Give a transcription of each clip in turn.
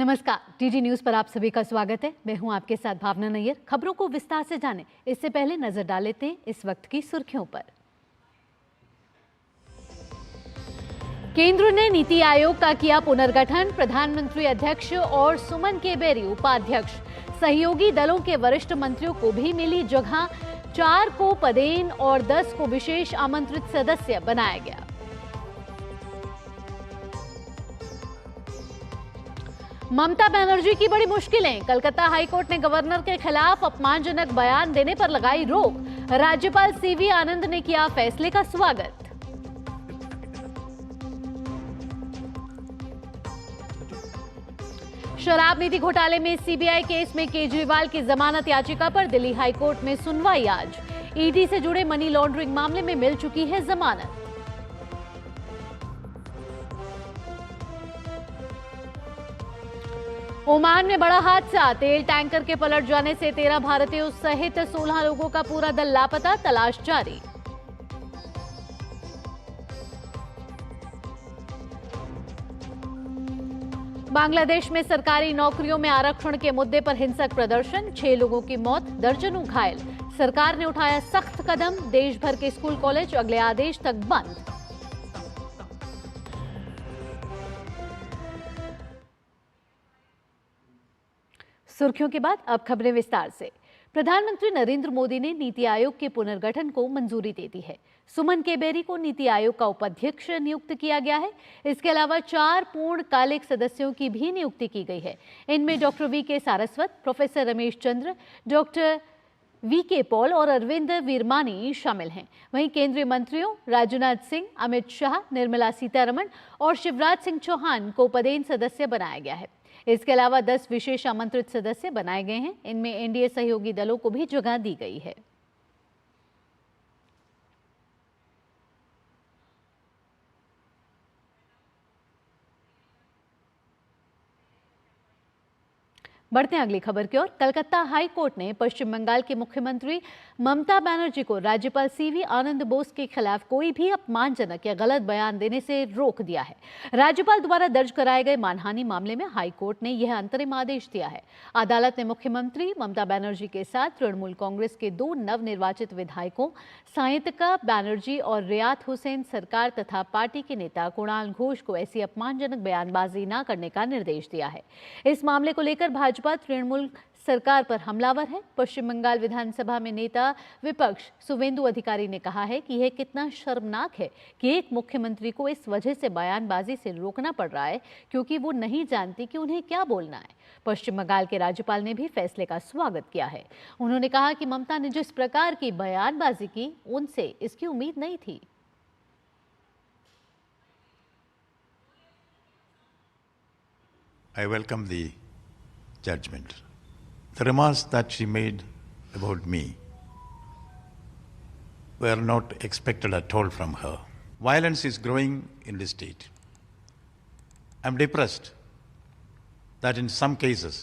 नमस्कार, DD news पर आप सभी का स्वागत है। मैं हूं आपके साथ भावना नैयर। खबरों को विस्तार से जानें, इससे पहले नजर डाल लेते हैं इस वक्त की सुर्खियों पर। केंद्र ने नीति आयोग का किया पुनर्गठन, प्रधानमंत्री अध्यक्ष और सुमन केबेरी उपाध्यक्ष। सहयोगी दलों के वरिष्ठ मंत्रियों को भी मिली जगह, 4 को पदेन और 10 को विशेष आमंत्रित सदस्य बनाया गया। ममता बनर्जी की बड़ी मुश्किलें, कलकत्ता हाईकोर्ट ने गवर्नर के खिलाफ अपमानजनक बयान देने पर लगाई रोक। राज्यपाल सीवी आनंद ने किया फैसले का स्वागत। शराब नीति घोटाले में सीबीआई केस में केजरीवाल की जमानत याचिका पर दिल्ली हाईकोर्ट में सुनवाई आज। ईडी से जुड़े मनी लॉन्ड्रिंग मामले में मिल चुकी है जमानत। ओमान में बड़ा हादसा, तेल टैंकर के पलट जाने से 13 भारतीयों सहित 16 लोगों का पूरा दल लापता, तलाश जारी। बांग्लादेश में सरकारी नौकरियों में आरक्षण के मुद्दे पर हिंसक प्रदर्शन, 6 लोगों की मौत, दर्जनों घायल। सरकार ने उठाया सख्त कदम, देश भर के स्कूल कॉलेज अगले आदेश तक बंद। सुर्खियों के बाद अब खबरें विस्तार से। प्रधानमंत्री नरेंद्र मोदी ने नीति आयोग के पुनर्गठन को मंजूरी दे दी है। सुमन केबेरी को नीति आयोग का उपाध्यक्ष नियुक्त किया गया है। इसके अलावा 4 पूर्णकालिक सदस्यों की भी नियुक्ति की गई है। इनमें doctor V K. Saraswat, professor Ramesh Chandra, doctor V K. Paul और अरविंद वीरमानी शामिल हैं। वहीं केंद्रीय मंत्रियों राजनाथ सिंह, अमित शाह, निर्मला सीतारमण और शिवराज सिंह चौहान को पदेन सदस्य बनाया गया है। इसके अलावा 10 विशेष आमंत्रित सदस्य बनाए गए हैं। इनमें एनडीए सहयोगी दलों को भी जगह दी गई है। बढ़ते हैं अगली खबर की ओर। कलकत्ता हाई कोर्ट ने पश्चिम बंगाल के मुख्यमंत्री ममता बनर्जी को राज्यपाल सीवी आनंद बोस के खिलाफ कोई भी अपमानजनक या गलत बयान देने से रोक दिया है। राज्यपाल द्वारा दर्ज कराए गए मानहानि मामले में हाई कोर्ट ने यह अंतरिम आदेश दिया है। अदालत ने मुख्यमंत्री ममता बनर्जी के साथ तृणमूल कांग्रेस के 2 नवनिर्वाचित विधायकों सायंतिका बनर्जी और रियात हुसैन सरकार तथा पार्टी के नेता कुणाल घोष को ऐसी अपमानजनक बयानबाजी न करने का निर्देश दिया है। इस मामले को लेकर भाजपा तृणमूल सरकार पर हमलावर है। पश्चिम बंगाल विधानसभा में नेता विपक्ष सुवेंदु अधिकारी ने कहा है कि यह कितना शर्मनाक है कि एक मुख्यमंत्री को इस वजह से बयानबाजी से रोकना पड़ रहा है क्योंकि वो नहीं जानती कि उन्हें क्या बोलना है। पश्चिम बंगाल के राज्यपाल ने भी फैसले का स्वागत किया है। उन्होंने कहा कि ममता ने जिस प्रकार की बयानबाजी की, उनसे इसकी उम्मीद नहीं थी। I welcome the judgment. The remarks that she made about me were not expected at all from her. Violence is growing in this state. I'm depressed that in some cases,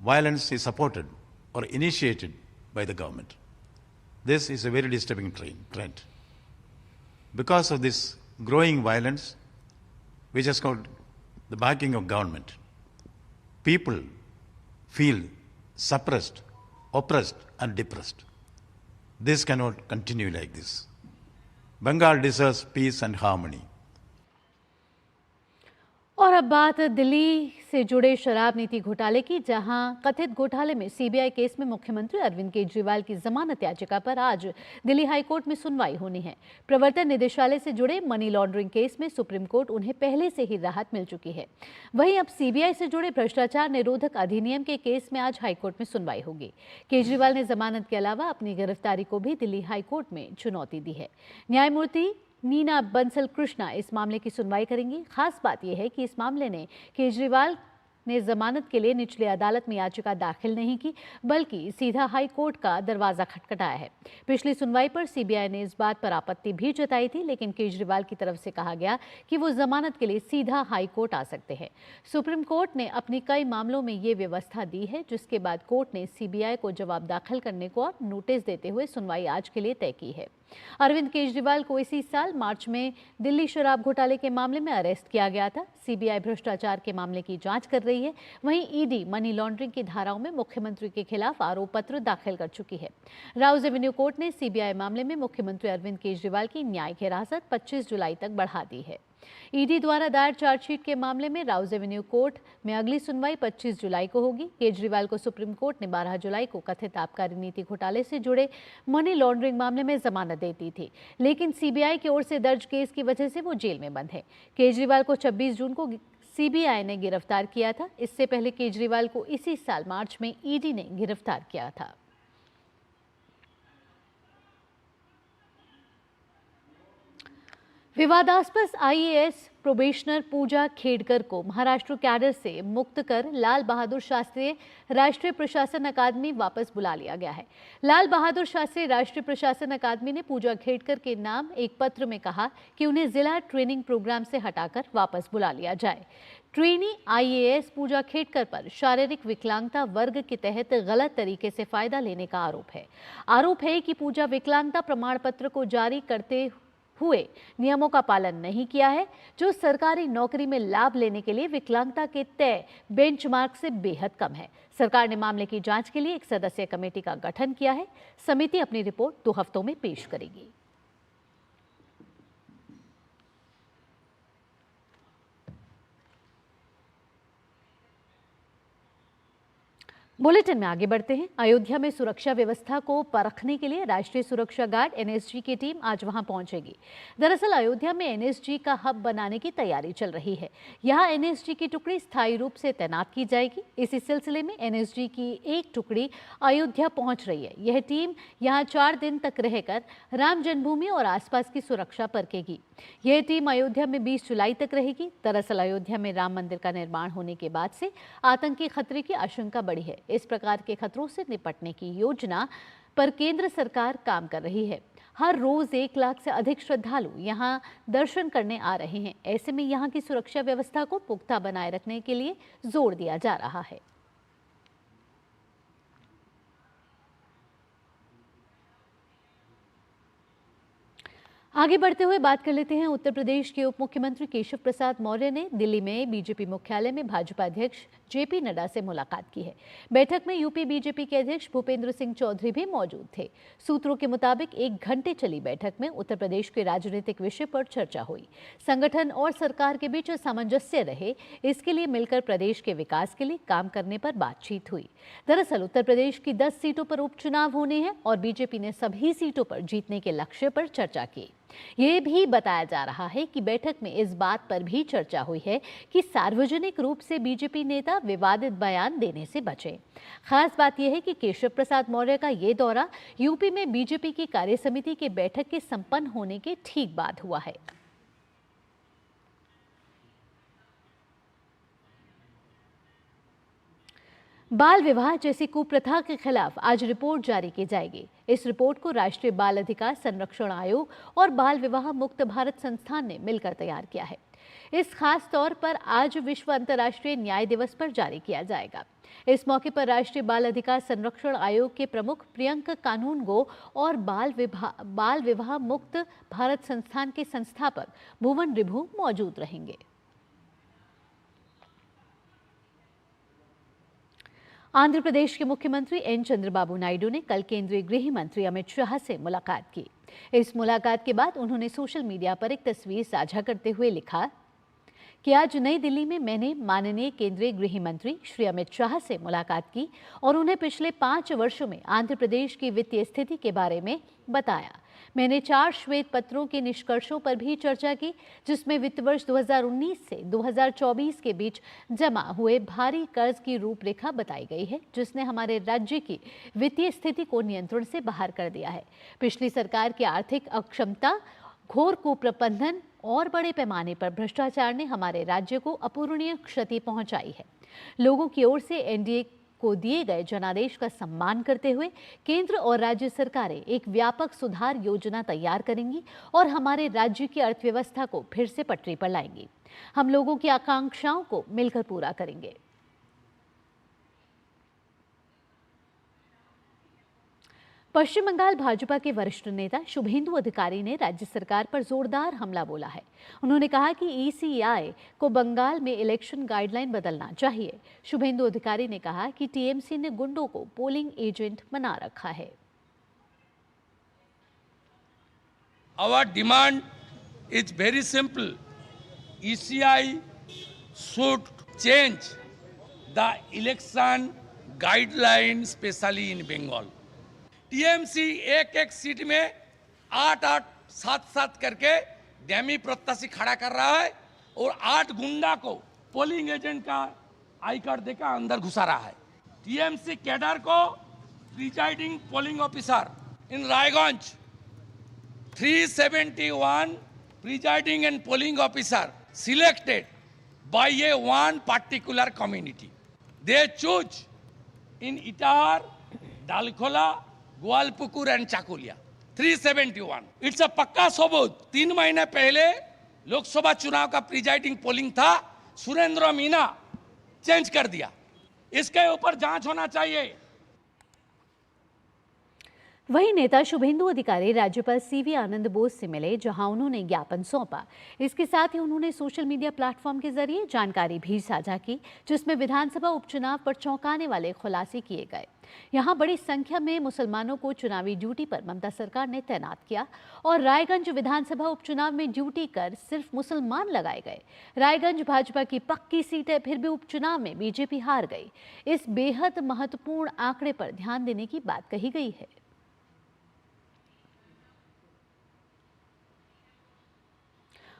violence is supported or initiated by the government. This is a very disturbing trend. Because of this growing violence, which has got the backing of government, people feel suppressed, oppressed and depressed. This cannot continue like this. Bengal deserves peace and harmony. और अब बात दिल्ली से जुड़े शराब नीति घोटाले की, जहां कथित घोटाले में सीबीआई केस में मुख्यमंत्री अरविंद केजरीवाल की जमानत याचिका पर आज दिल्ली हाईकोर्ट में सुनवाई होनी है। प्रवर्तन निदेशालय से जुड़े मनी लॉन्ड्रिंग केस में सुप्रीम कोर्ट उन्हें पहले से ही राहत मिल चुकी है। वहीं अब सीबीआई से जुड़े भ्रष्टाचार निरोधक अधिनियम के केस में आज हाईकोर्ट में सुनवाई होगी। केजरीवाल ने जमानत के अलावा अपनी गिरफ्तारी को भी दिल्ली हाईकोर्ट में चुनौती दी है। न्यायमूर्ति नीना बंसल कृष्णा इस मामले की सुनवाई करेंगी। खास बात यह है कि इस मामले ने केजरीवाल ने जमानत के लिए निचली अदालत में याचिका दाखिल नहीं की, बल्कि सीधा हाई कोर्ट का दरवाजा खटखटाया है। पिछली सुनवाई पर सीबीआई ने इस बात पर आपत्ति भी जताई थी, लेकिन केजरीवाल की तरफ से कहा गया कि वो जमानत के लिए सीधा हाई कोर्ट आ सकते हैं। सुप्रीम कोर्ट ने अपनी कई मामलों में ये व्यवस्था दी है, जिसके बाद कोर्ट ने सीबीआई को जवाब दाखिल करने को और नोटिस देते हुए सुनवाई आज के लिए तय की है। अरविंद केजरीवाल को इसी साल मार्च में दिल्ली शराब घोटाले के मामले में अरेस्ट किया गया था। सीबीआई भ्रष्टाचार के मामले की जांच कर रही है। वहीं ईडी मनी लॉन्ड्रिंग की धाराओं में मुख्यमंत्री के खिलाफ आरोप पत्र दाखिल कर चुकी है। राउज एवेन्यू कोर्ट ने सीबीआई मामले में मुख्यमंत्री अरविंद केजरीवाल की न्यायिक हिरासत 25 जुलाई तक बढ़ा दी है। ईडी द्वारा दायर चार्जशीट के मामले में राउज एवेन्यू कोर्ट में अगली सुनवाई 25 जुलाई को होगी। केजरीवाल को सुप्रीम कोर्ट ने 12 जुलाई को कथित आबकारी नीति घोटाले से जुड़े मनी लॉन्ड्रिंग मामले में जमानत दे दी थी, लेकिन सीबीआई की ओर से दर्ज केस की वजह से वो जेल में बंद है। केजरीवाल को 26 जून को सीबीआई ने गिरफ्तार किया था। इससे पहले केजरीवाल को इसी साल मार्च में ईडी ने गिरफ्तार किया था। विवादास्पद आईएएस प्रोबेशनर पूजा खेड़कर को महाराष्ट्र कैडर से मुक्त कर लाल बहादुर शास्त्री राष्ट्रीय प्रशासन अकादमी वापस बुला लिया गया है। लाल बहादुर शास्त्री राष्ट्रीय प्रशासन अकादमी ने पूजा खेड़कर के नाम एक पत्र में कहा कि उन्हें जिला ट्रेनिंग प्रोग्राम से हटाकर वापस बुला लिया जाए। ट्रेनी आईएएस पूजा खेड़कर पर शारीरिक विकलांगता वर्ग के तहत गलत तरीके से फायदा लेने का आरोप है कि पूजा विकलांगता प्रमाण पत्र को जारी करते हुए नियमों का पालन नहीं किया है, जो सरकारी नौकरी में लाभ लेने के लिए विकलांगता के तय बेंचमार्क से बेहद कम है। सरकार ने मामले की जांच के लिए एक सदस्यीय कमेटी का गठन किया है। समिति अपनी रिपोर्ट 2 हफ्तों में पेश करेगी। बुलेटिन में आगे बढ़ते हैं। अयोध्या में सुरक्षा व्यवस्था को परखने के लिए राष्ट्रीय सुरक्षा गार्ड एनएसजी की टीम आज वहां पहुंचेगी। दरअसल अयोध्या में एनएसजी का हब बनाने की तैयारी चल रही है। यहां एनएसजी की टुकड़ी स्थायी रूप से तैनात की जाएगी। इसी सिलसिले में एनएसजी की एक टुकड़ी अयोध्या पहुंच रही है। यह टीम यहां 4 दिन तक रहकर राम जन्मभूमि और आसपास की सुरक्षा परखेगी। यह टीम अयोध्या में 20 जुलाई तक रहेगी। दरअसल अयोध्या में राम मंदिर का निर्माण होने के बाद से आतंकी खतरे की आशंका बढ़ी है। इस प्रकार के खतरों से निपटने की योजना पर केंद्र सरकार काम कर रही है। हर रोज 1 लाख से अधिक श्रद्धालु यहां दर्शन करने आ रहे हैं। ऐसे में यहां की सुरक्षा व्यवस्था को पुख्ता बनाए रखने के लिए जोर दिया जा रहा है। आगे बढ़ते हुए बात कर लेते हैं उत्तर प्रदेश के उप मुख्यमंत्री केशव प्रसाद मौर्य ने दिल्ली में बीजेपी मुख्यालय में भाजपा अध्यक्ष जेपी नड्डा से मुलाकात की है। बैठक में यूपी बीजेपी के अध्यक्ष भूपेंद्र सिंह चौधरी भी मौजूद थे। सूत्रों के मुताबिक 1 घंटे चली बैठक में उत्तर प्रदेश के राजनीतिक विषय पर चर्चा हुई। संगठन और सरकार के बीच सामंजस्य रहे, इसके लिए मिलकर प्रदेश के विकास के लिए काम करने पर बातचीत हुई। दरअसल उत्तर प्रदेश की 10 सीटों पर उपचुनाव होने हैं और बीजेपी ने सभी सीटों पर जीतने के लक्ष्य पर चर्चा की। ये भी बताया जा रहा है कि बैठक में इस बात पर भी चर्चा हुई है कि सार्वजनिक रूप से बीजेपी नेता विवादित बयान देने से बचें। खास बात यह है कि केशव प्रसाद मौर्य का ये दौरा यूपी में बीजेपी की कार्यसमिति की बैठक के संपन्न होने के ठीक बाद हुआ है। बाल विवाह जैसी कुप्रथा के खिलाफ आज रिपोर्ट जारी की जाएगी। इस रिपोर्ट को राष्ट्रीय बाल अधिकार संरक्षण आयोग और बाल विवाह मुक्त भारत संस्थान ने मिलकर तैयार किया है। इस खास तौर पर आज विश्व अंतर्राष्ट्रीय न्याय दिवस पर जारी किया जाएगा। इस मौके पर राष्ट्रीय बाल अधिकार संरक्षण आयोग के प्रमुख प्रियंक कानूनगो और बाल विवाह मुक्त भारत संस्थान के संस्थापक भुवन रिभु मौजूद रहेंगे। आंध्र प्रदेश के मुख्यमंत्री एन चंद्रबाबू नायडू ने कल केंद्रीय गृह मंत्री अमित शाह से मुलाकात की। इस मुलाकात के बाद उन्होंने सोशल मीडिया पर एक तस्वीर साझा करते हुए लिखा कि आज नई दिल्ली में मैंने माननीय केंद्रीय गृह मंत्री श्री अमित शाह से मुलाकात की और उन्हें पिछले 5 वर्षों में आंध्र प्रदेश की वित्तीय स्थिति के बारे में बताया। मैंने 4 श्वेत पत्रों के निष्कर्षों पर भी चर्चा की, जिसमें वित्त वर्ष 2019 से 2024 के बीच जमा हुए भारी कर्ज की रूपरेखा बताई गई है, जिसने हमारे राज्य की वित्तीय स्थिति को नियंत्रण से बाहर कर दिया है। पिछली सरकार की आर्थिक अक्षमता, घोर कुप्रबंधन और बड़े पैमाने पर भ्रष्टाचार ने हमारे राज्य को अपूरणीय क्षति पहुंचाई है। लोगों की ओर से एनडीए को दिए गए जनादेश का सम्मान करते हुए केंद्र और राज्य सरकारें एक व्यापक सुधार योजना तैयार करेंगी और हमारे राज्य की अर्थव्यवस्था को फिर से पटरी पर लाएंगी। हम लोगों की आकांक्षाओं को मिलकर पूरा करेंगे। पश्चिम बंगाल भाजपा के वरिष्ठ नेता शुभेंदु अधिकारी ने राज्य सरकार पर जोरदार हमला बोला है। उन्होंने कहा कि ईसीआई को बंगाल में इलेक्शन गाइडलाइन बदलना चाहिए। शुभेंदु अधिकारी ने कहा कि टीएमसी ने गुंडों को पोलिंग एजेंट बना रखा है। Our demand is very simple. ECI should change the election guideline, especially in Bengal. TMC एक एक सीट में 8-8, 7-7 करके डैमी प्रत्याशी खड़ा कर रहा है और 8 गुंडा को पोलिंग एजेंट का आई कार्ड देकर अंदर घुसा रहा है। टीएमसी कैडर को presiding polling officer in Raiganj 371 presiding and polling officer selected by a one particular community. They choose in Itahar, Dalkola, Gwalpukur and Chakulia. 371. It's a पक्का सबूत। 3 महीने पहले लोकसभा चुनाव का प्रिजाइडिंग पोलिंग था, सुरेंद्र मीना चेंज कर दिया। इसके ऊपर जांच होना चाहिए। वहीं नेता शुभेंदु अधिकारी राज्यपाल सीवी आनंद बोस से मिले, जहां उन्होंने ज्ञापन सौंपा। इसके साथ ही उन्होंने सोशल मीडिया प्लेटफॉर्म के जरिए जानकारी भी साझा की, जिसमें विधानसभा उपचुनाव पर चौंकाने वाले खुलासे किए गए। यहां बड़ी संख्या में मुसलमानों को चुनावी ड्यूटी पर ममता सरकार ने तैनात किया और रायगंज विधानसभा उपचुनाव में ड्यूटी कर सिर्फ मुसलमान लगाए गए। रायगंज भाजपा की पक्की सीट है, फिर भी उपचुनाव में बीजेपी हार गई। इस बेहद महत्वपूर्ण आंकड़े पर ध्यान देने की बात कही गई है।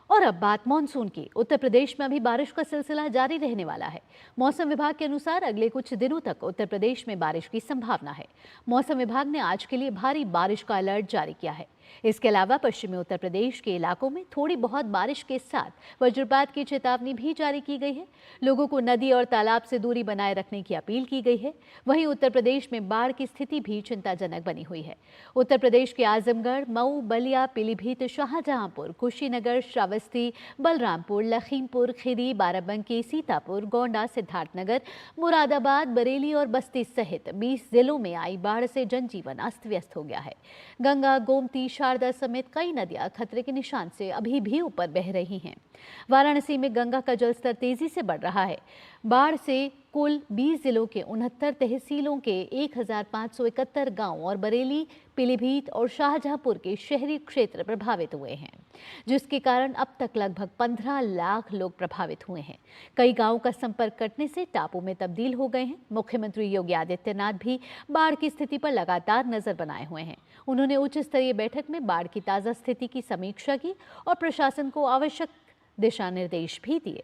और अब बात मानसून की। उत्तर प्रदेश में अभी बारिश का सिलसिला जारी रहने वाला है। मौसम विभाग के अनुसार अगले कुछ दिनों तक उत्तर प्रदेश में बारिश की संभावना है। मौसम विभाग ने आज के लिए भारी बारिश का अलर्ट जारी किया है। इसके अलावा पश्चिमी उत्तर प्रदेश के इलाकों में थोड़ी बहुत बारिश के साथ वज्रपात की चेतावनी भी जारी की गई है। लोगों को नदी और तालाब से दूरी बनाए रखने की अपील की गई है। वहीं उत्तर प्रदेश में बाढ़ की स्थिति भी चिंताजनक बनी हुई है। उत्तर प्रदेश के आजमगढ़, मऊ, बलिया, पीलीभीत, शाहजहांपुर, कुशीनगर, श्रावस्ती, बलरामपुर, लखीमपुर खीरी, बाराबंकी, सीतापुर, गोंडा, सिद्धार्थनगर, मुरादाबाद, बरेली और बस्ती सहित 20 जिलों में आई बाढ़ से जनजीवन अस्त व्यस्त हो गया है। गंगा, गोमती, शारदा समेत कई नदियां खतरे के निशान से अभी भी ऊपर बह रही हैं। वाराणसी में गंगा का जलस्तर तेजी से बढ़ रहा है। बाढ़ से कुल 20 जिलों के 69 तहसीलों के 1571 गांव और बरेली, पीलीभीत और शाहजहांपुर के शहरी क्षेत्र प्रभावित हुए हैं, जिसके कारण अब तक लगभग 15 लाख लोग प्रभावित हुए हैं। कई गांवों का संपर्क कटने से टापू में तब्दील हो गए हैं। मुख्यमंत्री योगी आदित्यनाथ भी बाढ़ की स्थिति पर लगातार नजर बनाए हुए हैं। उन्होंने उच्च स्तरीय बैठक में बाढ़ की ताजा स्थिति की समीक्षा की और प्रशासन को आवश्यक दिशा निर्देश भी दिए।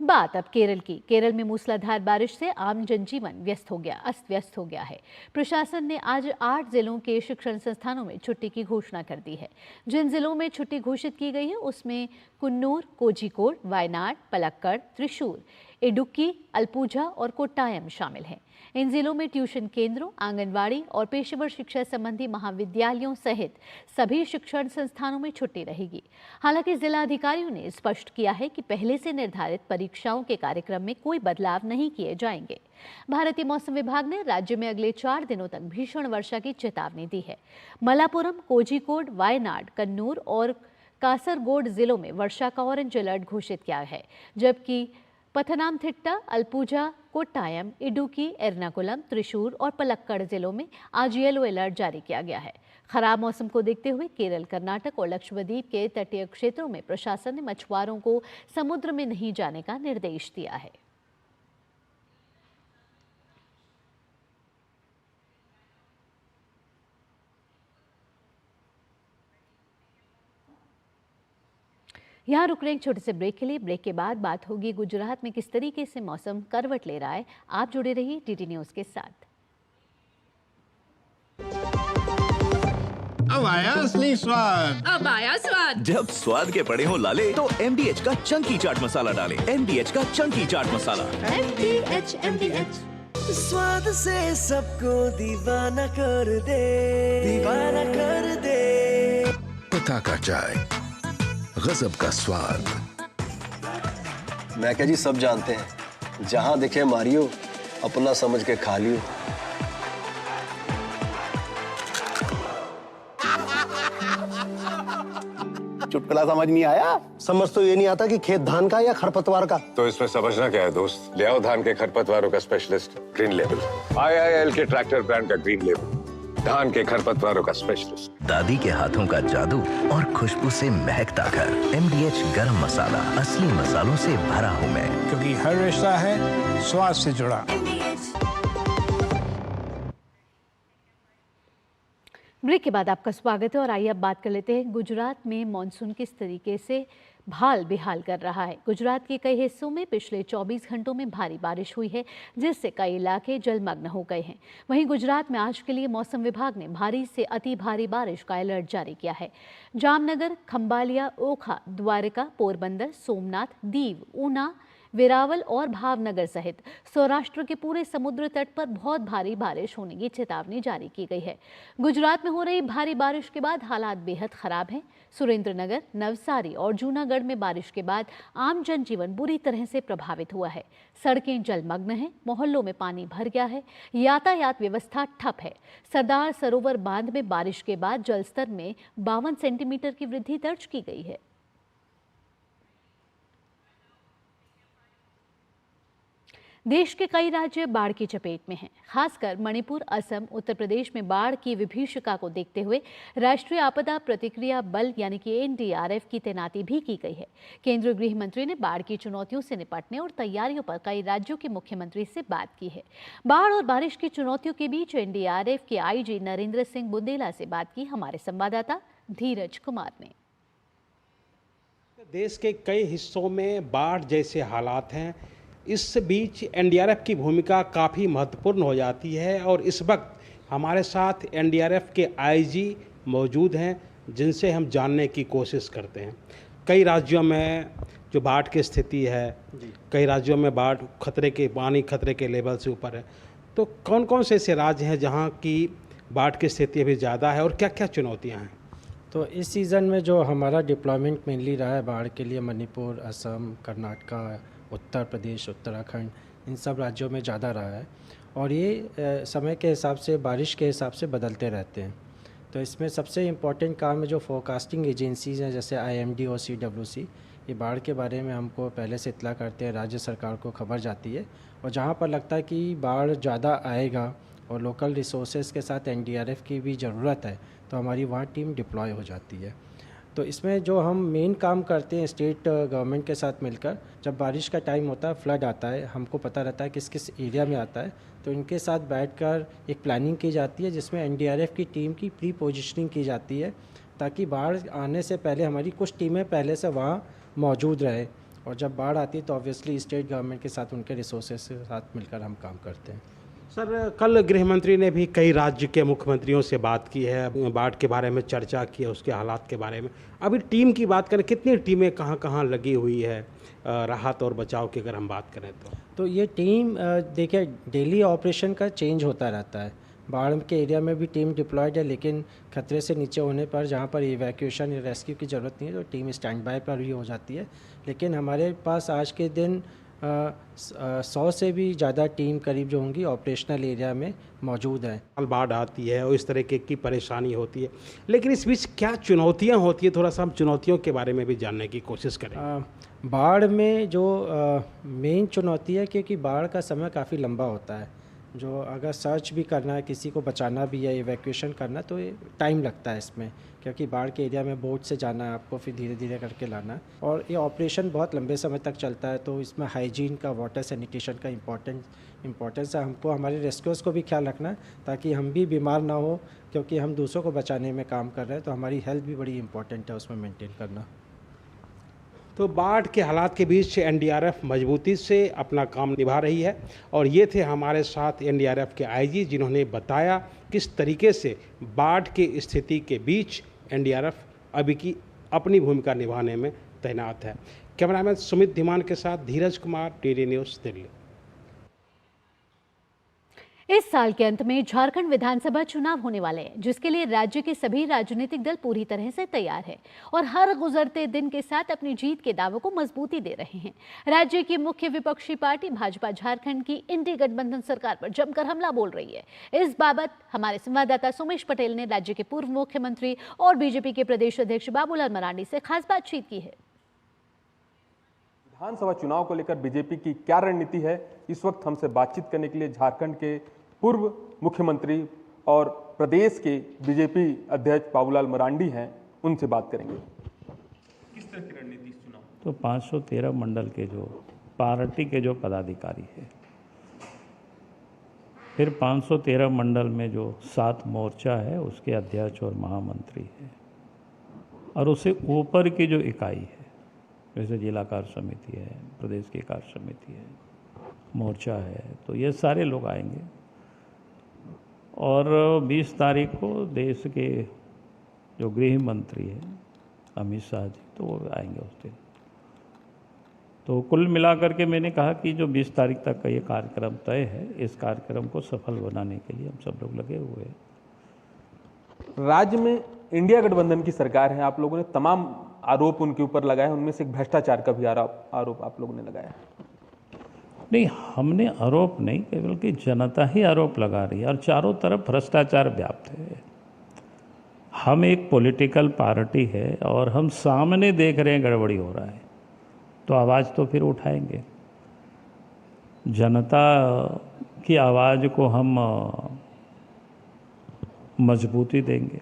बात अब केरल की। केरल में मूसलाधार बारिश से आम जनजीवन अस्त व्यस्त हो गया है। प्रशासन ने आज 8 जिलों के शिक्षण संस्थानों में छुट्टी की घोषणा कर दी है। जिन जिलों में छुट्टी घोषित की गई है उसमें कुन्नूर, कोझिकोड, वायनाड, पलक्कड़, त्रिशूर, इडुक्की, अल्पुझा और कोट्टायम शामिल हैं। इन जिलों में ट्यूशन केंद्रों, आंगनवाड़ी और पेशेवर शिक्षा संबंधी महाविद्यालयों सहित सभी शिक्षण संस्थानों में छुट्टी रहेगी। हालांकि जिला अधिकारियों ने स्पष्ट किया है कि पहले से निर्धारित परीक्षाओं के कार्यक्रम में कोई बदलाव नहीं किए जाएंगे। भारतीय मौसम विभाग ने राज्य में अगले 4 दिनों तक भीषण वर्षा की चेतावनी दी है। मलापुरम, कोझिकोड, वायनाड, कन्नूर और कासरगोड जिलों में वर्षा का ऑरेंज अलर्ट घोषित किया है, जबकि पथनामथिट्टा, अल्पुझा, कोट्टायम, इडुक्की, एर्नाकुलम, त्रिशूर और पलक्कड़ जिलों में आज येलो अलर्ट जारी किया गया है। खराब मौसम को देखते हुए केरल, कर्नाटक और लक्षद्वीप के तटीय क्षेत्रों में प्रशासन ने मछुआरों को समुद्र में नहीं जाने का निर्देश दिया है। यहाँ रुक रहे एक छोटे से ब्रेक के लिए। ब्रेक के बाद बात होगी गुजरात में किस तरीके से मौसम करवट ले रहा है। आप जुड़े रहिए टीटी न्यूज के साथ। अब आया असली स्वाद। अब आया स्वाद। जब स्वाद के पड़े हो लाले तो MDH का चंकी चाट मसाला डालें। MDH का चंकी चाट मसाला। MDH स्वाद से सबको दीवाना कर दे, दीवाना कर दे। पता का चाय, गजब का स्वाद। मैं क्या जी, सब जानते हैं, जहां दिखे मारियो अपना समझ के खा लियो। चुटकुला समझ नहीं आया? समझ तो ये नहीं आता कि खेत धान का या खरपतवार का। तो इसमें समझना क्या है दोस्त? ले आओ धान के खरपतवारों का स्पेशलिस्ट ग्रीन लेवल। IIL के ट्रैक्टर ब्रांड का ग्रीन लेवल, धान के खरपतवारों का स्पेशलिस्ट। दादी के हाथों का जादू और खुशबू से महकता घर। MDH गरम मसाला, असली मसालों से भरा हूँ मैं, क्योंकि हर रिश्ता है स्वाद से जुड़ा। ब्रेक के बाद आपका स्वागत है और आइए अब बात कर लेते हैं गुजरात में मॉनसून किस तरीके से हाल बेहाल कर रहा है। गुजरात के कई हिस्सों में पिछले 24 घंटों में भारी बारिश हुई है, जिससे कई इलाके जलमग्न हो गए हैं। वहीं गुजरात में आज के लिए मौसम विभाग ने भारी से अति भारी बारिश का अलर्ट जारी किया है। जामनगर, खंबालिया, ओखा, द्वारका, पोरबंदर, सोमनाथ, दीव, ऊना, वेरावल और भावनगर सहित सौराष्ट्र के पूरे समुद्र तट पर बहुत भारी बारिश होने की चेतावनी जारी की गई है। गुजरात में हो रही भारी बारिश के बाद हालात बेहद खराब हैं। सुरेंद्रनगर, नवसारी और जूनागढ़ में बारिश के बाद आम जनजीवन बुरी तरह से प्रभावित हुआ है। सड़कें जलमग्न हैं, मोहल्लों में पानी भर गया है, यातायात व्यवस्था ठप है। सरदार सरोवर बांध में बारिश के बाद जलस्तर में 52 सेंटीमीटर की वृद्धि दर्ज की गई है। देश के कई राज्य बाढ़ की चपेट में हैं। खासकर मणिपुर, असम, उत्तर प्रदेश में बाढ़ की विभीषिका को देखते हुए राष्ट्रीय आपदा प्रतिक्रिया बल यानी कि NDRF की तैनाती भी की गई है। केंद्रीय गृह मंत्री ने बाढ़ की चुनौतियों से निपटने और तैयारियों पर कई राज्यों के मुख्यमंत्री से बात की है। बाढ़ और बारिश की चुनौतियों के बीच NDRF के IG नरेंद्र सिंह बुंदेला से बात की हमारे संवाददाता धीरज कुमार ने। देश के कई हिस्सों में बाढ़ जैसे हालात हैं। इस बीच NDRF की भूमिका काफ़ी महत्वपूर्ण हो जाती है और इस वक्त हमारे साथ NDRF के IG मौजूद हैं, जिनसे हम जानने की कोशिश करते हैं। कई राज्यों में जो बाढ़ की स्थिति है, कई राज्यों में बाढ़ पानी खतरे के लेवल से ऊपर है, तो कौन कौन से ऐसे राज्य हैं जहां की बाढ़ की स्थिति अभी ज़्यादा है और क्या क्या चुनौतियां हैं? तो इस सीज़न में जो हमारा डिप्लॉयमेंट मेनली रहा है बाढ़ के लिए, मणिपुर, असम, कर्नाटका, उत्तर प्रदेश, उत्तराखंड, इन सब राज्यों में ज़्यादा रहा है और ये समय के हिसाब से, बारिश के हिसाब से बदलते रहते हैं। तो इसमें सबसे इम्पॉर्टेंट काम है जो फोरकास्टिंग एजेंसीज़ हैं, जैसे IMD और CWC, ये बाढ़ के बारे में हमको पहले से इत्तला करते हैं, राज्य सरकार को खबर जाती है और जहाँ पर लगता है कि बाढ़ ज़्यादा आएगा और लोकल रिसोर्सेज के साथ NDRF की भी ज़रूरत है, तो हमारी वहाँ टीम डिप्लॉय हो जाती है। तो इसमें जो हम मेन काम करते हैं स्टेट गवर्नमेंट के साथ मिलकर, जब बारिश का टाइम होता है, फ्लड आता है, हमको पता रहता है किस किस एरिया में आता है, तो इनके साथ बैठकर एक प्लानिंग की जाती है जिसमें NDRF की टीम की प्री पोजिशनिंग की जाती है ताकि बाढ़ आने से पहले हमारी कुछ टीमें पहले से वहाँ मौजूद रहे और जब बाढ़ आती है तो ऑब्वियसली स्टेट गवर्नमेंट के साथ, उनके रिसोर्सेज के साथ मिलकर हम काम करते हैं। सर, कल गृह मंत्री ने भी कई राज्य के मुख्यमंत्रियों से बात की है, बाढ़ के बारे में चर्चा की है, उसके हालात के बारे में। अभी टीम की बात करें, कितनी टीमें कहाँ कहाँ लगी हुई है राहत और बचाव की अगर हम बात करें तो ये टीम देखिए डेली ऑपरेशन का चेंज होता रहता है। बाढ़ के एरिया में भी टीम डिप्लॉयड है, लेकिन खतरे से नीचे होने पर जहाँ पर इवैक्यूएशन या रेस्क्यू की ज़रूरत नहीं है तो टीम स्टैंड बाय पर भी हो जाती है। लेकिन हमारे पास आज के दिन 100 से भी ज़्यादा टीम करीब जो होंगी ऑपरेशनल एरिया में मौजूद हैं। बाढ़ आती है और इस तरह की परेशानी होती है, लेकिन इस बीच क्या चुनौतियां होती है, थोड़ा सा हम चुनौतियों के बारे में भी जानने की कोशिश करें। बाढ़ में जो मेन चुनौती है, क्योंकि बाढ़ का समय काफ़ी लंबा होता है, जो अगर सर्च भी करना है, किसी को बचाना भी है, इवैक्यूएशन करना, तो टाइम लगता है इसमें, क्योंकि बाढ़ के एरिया में बोट से जाना है आपको, फिर धीरे धीरे करके लाना है और ये ऑपरेशन बहुत लंबे समय तक चलता है। तो इसमें हाइजीन का, वाटर सैनिटेशन का इम्पोर्टेंस है। हमको हमारे रेस्क्यूअर्स को भी ख्याल रखना है ताकि हम भी बीमार ना हो, क्योंकि हम दूसरों को बचाने में काम कर रहे हैं, तो हमारी हेल्थ भी बड़ी इंपॉर्टेंट है उसमें मेंटेन करना। तो बाढ़ के हालात के बीच NDRF मजबूती से अपना काम निभा रही है और ये थे हमारे साथ NDRF के IG, जिन्होंने बताया किस तरीके से बाढ़ की स्थिति के बीच NDRF अभी की अपनी भूमिका निभाने में तैनात है। कैमरामैन सुमित धीमान के साथ धीरज कुमार, DD न्यूज़, दिल्ली। इस साल के अंत में झारखंड विधानसभा चुनाव होने वाले हैं, जिसके लिए राज्य के सभी राजनीतिक दल पूरी तरह से तैयार है और हर गुजरते दिन के साथ अपनी जीत के दावों को मजबूती दे रहे हैं। राज्य की मुख्य विपक्षी पार्टी भाजपा झारखंड की इंडी गठबंधन सरकार पर जमकर हमला बोल रही है। इस बाबत हमारे संवाददाता सुमेश पटेल ने राज्य के पूर्व मुख्यमंत्री और बीजेपी के प्रदेश अध्यक्ष बाबूलाल मरांडी से खास बातचीत की है। विधानसभा चुनाव को लेकर बीजेपी की क्या रणनीति है, इस वक्त हमसे बातचीत करने के लिए झारखंड के पूर्व मुख्यमंत्री और प्रदेश के बीजेपी अध्यक्ष बाबूलाल मरांडी हैं, उनसे बात करेंगे। किस तरह की रणनीति चुनाव? तो 513 मंडल के जो पार्टी के जो पदाधिकारी है, फिर 513 मंडल में जो 7 मोर्चा है उसके अध्यक्ष और महामंत्री है, और उससे ऊपर की जो इकाई है जैसे जिला कार्य समिति है, प्रदेश की कार्य समिति है, मोर्चा है, तो ये सारे लोग आएंगे। और 20 तारीख को देश के जो गृह मंत्री हैं अमित शाह जी, तो वो आएंगे उस दिन। तो कुल मिलाकर के मैंने कहा कि जो 20 तारीख तक का ये कार्यक्रम तय है, इस कार्यक्रम को सफल बनाने के लिए हम सब लोग लगे हुए हैं। राज्य में इंडिया गठबंधन की सरकार है, आप लोगों ने तमाम आरोप उनके ऊपर लगाए, उनमें से एक भ्रष्टाचार का भी आरोप आप लोगों ने लगाया। नहीं, हमने आरोप नहीं, केवल कि जनता ही आरोप लगा रही है और चारों तरफ भ्रष्टाचार व्याप्त है। हम एक पॉलिटिकल पार्टी है और हम सामने देख रहे हैं गड़बड़ी हो रहा है, तो आवाज़ तो फिर उठाएंगे। जनता की आवाज़ को हम मजबूती देंगे।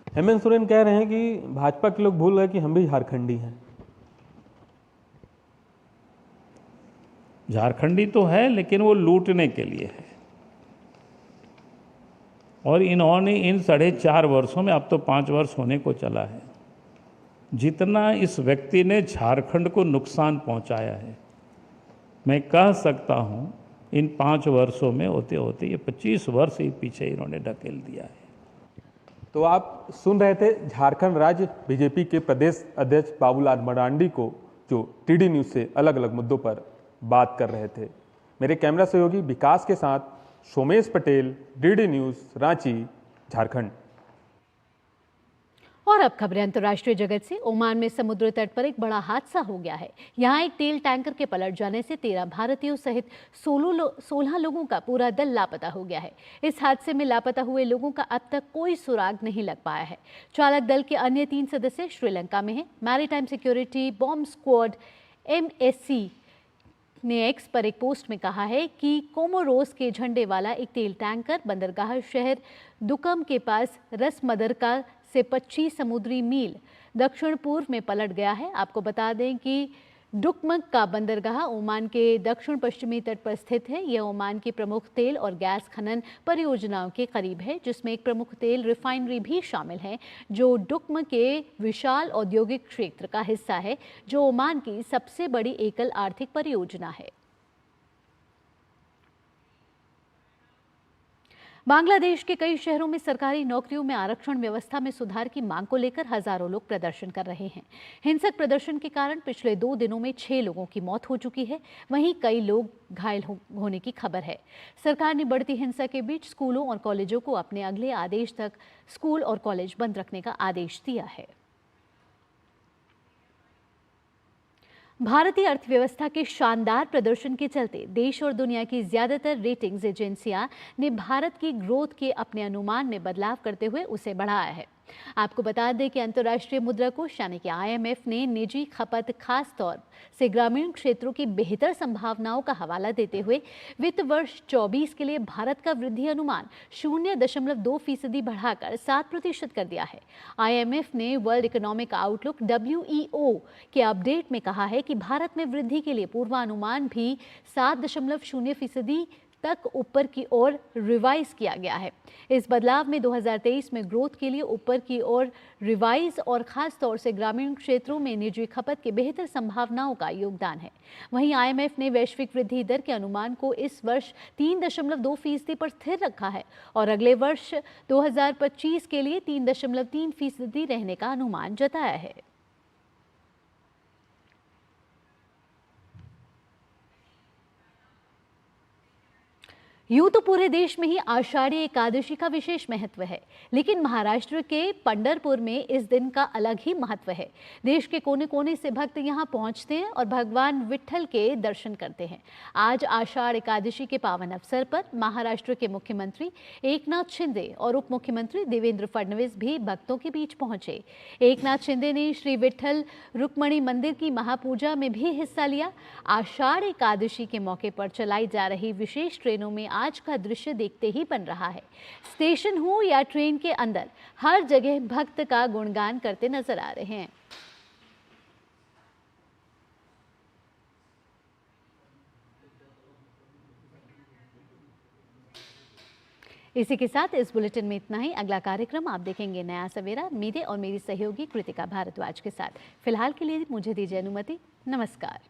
हेमंत सोरेन कह रहे हैं कि भाजपा के लोग भूल गए कि हम भी झारखंडी हैं। झारखंडी तो है, लेकिन वो लूटने के लिए है। और इन्होंने इन 4.5 वर्षों में, अब तो 5 वर्ष होने को चला है, जितना इस व्यक्ति ने झारखंड को नुकसान पहुंचाया है, मैं कह सकता हूं इन 5 वर्षों में होते होते ये 25 वर्ष ही पीछे इन्होंने ढकेल दिया है। तो आप सुन रहे थे झारखंड राज्य बीजेपी के प्रदेश अध्यक्ष बाबूलाल मरांडी को, जो टीडी न्यूज़ से अलग अलग मुद्दों पर बात कर रहे थे। मेरे कैमरा सहयोगी विकास के साथ सोमेश पटेल, डीडी न्यूज़, रांची, झारखंड। और अब खबरें अंतर्राष्ट्रीय जगत से। ओमान में समुद्र तट पर एक बड़ा हादसा हो गया है। यहाँ एक तेल टैंकर के पलट जाने से 13 भारतीयों सहित 16 लोगों का पूरा दल लापता हो गया है। इस हादसे में लापता हुए लोगों का अब तक कोई सुराग नहीं लग पाया है। चालक दल के अन्य 3 सदस्य श्रीलंका में हैं। Maritime security bomb squad MSC ने एक्स पर एक पोस्ट में कहा है कि कोमोरोस के झंडे वाला एक तेल टैंकर बंदरगाह शहर दुकम के पास रसमदरका से 25 समुद्री मील दक्षिण पूर्व में पलट गया है। आपको बता दें कि डुकमक का बंदरगाह ओमान के दक्षिण पश्चिमी तट पर स्थित है। यह ओमान की प्रमुख तेल और गैस खनन परियोजनाओं के करीब है, जिसमें एक प्रमुख तेल रिफाइनरी भी शामिल है, जो डुकमक के विशाल औद्योगिक क्षेत्र का हिस्सा है, जो ओमान की सबसे बड़ी एकल आर्थिक परियोजना है। बांग्लादेश के कई शहरों में सरकारी नौकरियों में आरक्षण व्यवस्था में सुधार की मांग को लेकर हजारों लोग प्रदर्शन कर रहे हैं। हिंसक प्रदर्शन के कारण पिछले 2 दिनों में 6 लोगों की मौत हो चुकी है। वहीं कई लोग घायल होने की खबर है। सरकार ने बढ़ती हिंसा के बीच स्कूलों और कॉलेजों को अपने अगले आदेश तक स्कूल और कॉलेज बंद रखने का आदेश दिया है। भारतीय अर्थव्यवस्था के शानदार प्रदर्शन के चलते देश और दुनिया की ज्यादातर रेटिंग्स एजेंसियां ने भारत की ग्रोथ के अपने अनुमान में बदलाव करते हुए उसे बढ़ाया है। आपको बता दें कि अंतर्राष्ट्रीय मुद्रा कोष यानी कि IMF ने निजी खपत, खास तौर से ग्रामीण क्षेत्रों की बेहतर संभावनाओं का हवाला देते हुए वित्त वर्ष 24 के लिए भारत का वृद्धि अनुमान 0.2% बढ़ाकर 7% कर दिया है। IMF ने वर्ल्ड इकोनॉमिक आउटलुक WEO के अपडेट में कहा है कि भारत में वृद्धि के लिए पूर्वानुमान भी 7.0% तक ऊपर की ओर रिवाइज किया गया है। इस बदलाव में 2023 में ग्रोथ के लिए ऊपर की ओर रिवाइज और खास तौर से ग्रामीण क्षेत्रों में निजी खपत के बेहतर संभावनाओं का योगदान है। वहीं IMF ने वैश्विक वृद्धि दर के अनुमान को इस वर्ष 3.2% पर स्थिर रखा है और अगले वर्ष 2025 के लिए 3.3% रहने का अनुमान जताया है। यूं तो पूरे देश में ही आषाढ़ी एकादशी का विशेष महत्व है, लेकिन महाराष्ट्र के पंढरपुर में इस दिन का अलग ही महत्व है। देश के कोने कोने से भक्त यहां पहुंचते हैं और भगवान विट्ठल के दर्शन करते हैं। आज आषाढ़ एकादशी के पावन अवसर पर महाराष्ट्र के मुख्यमंत्री एकनाथ शिंदे और उप मुख्यमंत्री देवेंद्र फडणवीस भी भक्तों के बीच पहुंचे। एकनाथ शिंदे ने श्री विट्ठल रुक्मणी मंदिर की महापूजा में भी हिस्सा लिया। आषाढ़ एकादशी के मौके पर चलाई जा रही विशेष ट्रेनों में आज का दृश्य देखते ही बन रहा है। स्टेशन हो या ट्रेन के अंदर, हर जगह भक्त का गुणगान करते नजर आ रहे हैं। इसी के साथ इस बुलेटिन में इतना ही। अगला कार्यक्रम आप देखेंगे नया सवेरा, मेरे और मेरी सहयोगी कृतिका भारद्वाज के साथ। फिलहाल के लिए मुझे दीजिए अनुमति। नमस्कार।